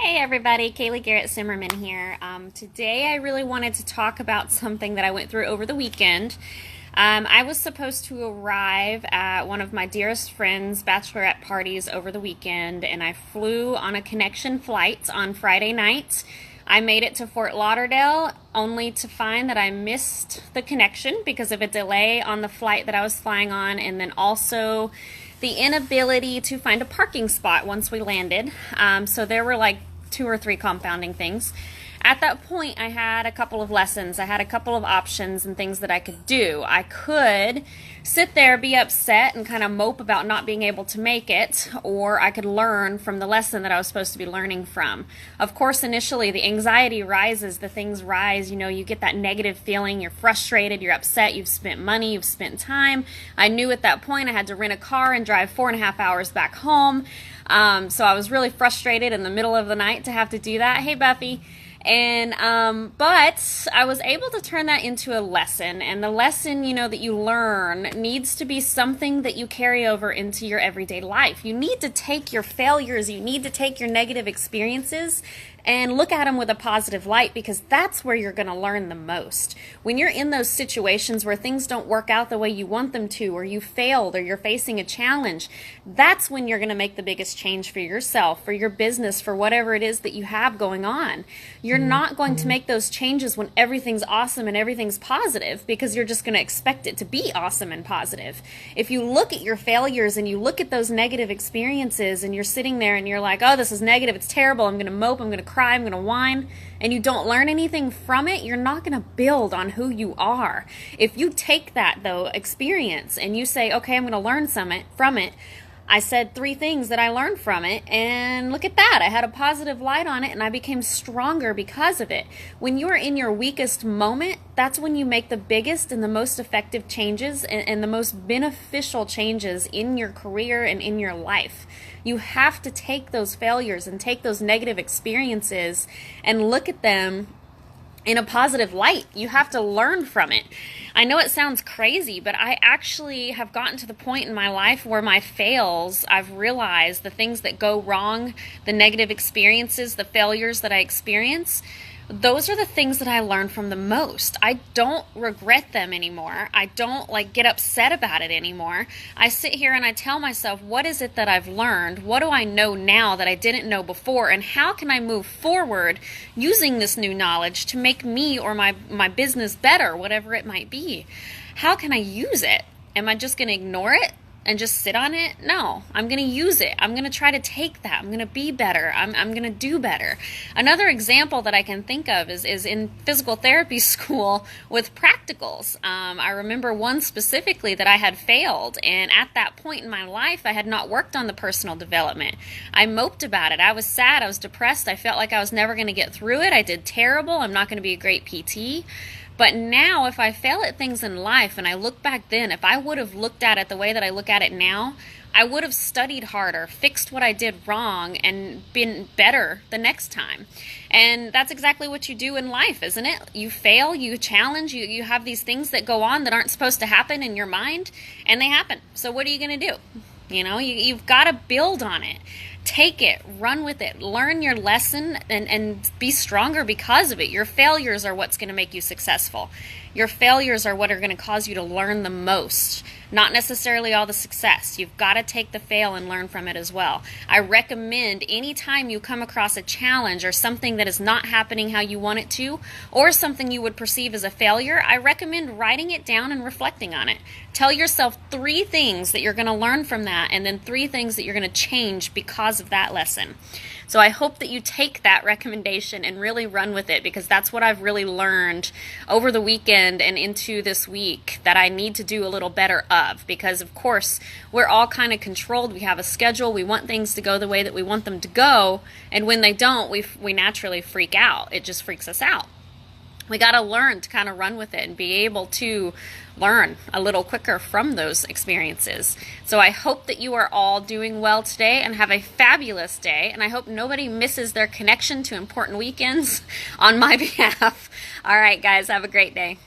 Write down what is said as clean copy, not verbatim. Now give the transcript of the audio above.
Hey everybody, Kaylee Garrett Simmerman here. Today I really wanted to talk about something that I went through over the weekend. I was supposed to arrive at one of my dearest friends' bachelorette parties over the weekend, and I flew on a connection flight on Friday night. I made it to Fort Lauderdale only to find that I missed the connection because of a delay on the flight that I was flying on, and then also the inability to find a parking spot once we landed. So there were like 2 or 3 compounding things. At that point, I had a couple of lessons. I had a couple of options and things that I could do. I could sit there, be upset, and kind of mope about not being able to make it, or I could learn from the lesson that I was supposed to be learning from. Of course, initially, the anxiety rises, the things rise. You get that negative feeling. You're frustrated, you're upset, you've spent money, you've spent time. I knew at that point I had to rent a car and drive 4.5 hours back home. So I was really frustrated in the middle of the night to have to do that. Hey, Buffy. And but I was able to turn that into a lesson, and the lesson that you learn needs to be something that you carry over into your everyday life. You need to take your failures, you need to take your negative experiences and look at them with a positive light, because that's where you're going to learn the most. When you're in those situations where things don't work out the way you want them to, or you failed, or you're facing a challenge, that's when you're going to make the biggest change for yourself, for your business, for whatever it is that you have going on. You're not going to make those changes when everything's awesome and everything's positive, because you're just going to expect it to be awesome and positive. If you look at your failures and you look at those negative experiences and you're sitting there and you're like, oh, this is negative, it's terrible, I'm going to mope, I'm going to cry, I'm going to whine, and you don't learn anything from it, you're not going to build on who you are. If you take that, though, experience, and you say, okay, I'm going to learn from it. I said 3 things that I learned from it, and look at that. I had a positive light on it, and I became stronger because of it. When you are in your weakest moment, that's when you make the biggest and the most effective changes and the most beneficial changes in your career and in your life. You have to take those failures and take those negative experiences and look at them in a positive light. You have to learn from it. I know it sounds crazy, but I actually have gotten to the point in my life where my fails, I've realized the things that go wrong, the negative experiences, the failures that I experience, those are the things that I learn from the most. I don't regret them anymore. I don't get upset about it anymore. I sit here and I tell myself, what is it that I've learned? What do I know now that I didn't know before? And how can I move forward using this new knowledge to make me or my business better, whatever it might be? How can I use it? Am I just going to ignore it and just sit on it? No, I'm going to use it. I'm going to try to take that. I'm going to be better. I'm going to do better. Another example that I can think of is in physical therapy school with practicals. I remember one specifically that I had failed, and at that point in my life, I had not worked on the personal development. I moped about it. I was sad. I was depressed. I felt like I was never going to get through it. I did terrible. I'm not going to be a great PT. But now, if I fail at things in life and I look back then, if I would have looked at it the way that I look at it now, I would have studied harder, fixed what I did wrong, and been better the next time. And that's exactly what you do in life, isn't it? You fail, you challenge, you have these things that go on that aren't supposed to happen in your mind, and they happen. So what are you going to do? You've got to build on it. Take it, run with it, learn your lesson, and be stronger because of it. Your failures are what's going to make you successful. Your failures are what are going to cause you to learn the most, not necessarily all the success. You've got to take the fail and learn from it as well. I recommend anytime you come across a challenge or something that is not happening how you want it to, or something you would perceive as a failure, I recommend writing it down and reflecting on it. Tell yourself 3 things that you're going to learn from that, and then 3 things that you're going to change because of that lesson. So I hope that you take that recommendation and really run with it, because that's what I've really learned over the weekend and into this week that I need to do a little better of. Because, of course, we're all kind of controlled. We have a schedule. We want things to go the way that we want them to go. And when they don't, we naturally freak out. It just freaks us out. We got to learn to kind of run with it and be able to learn a little quicker from those experiences. So I hope that you are all doing well today and have a fabulous day. And I hope nobody misses their connection to important weekends on my behalf. All right, guys, have a great day.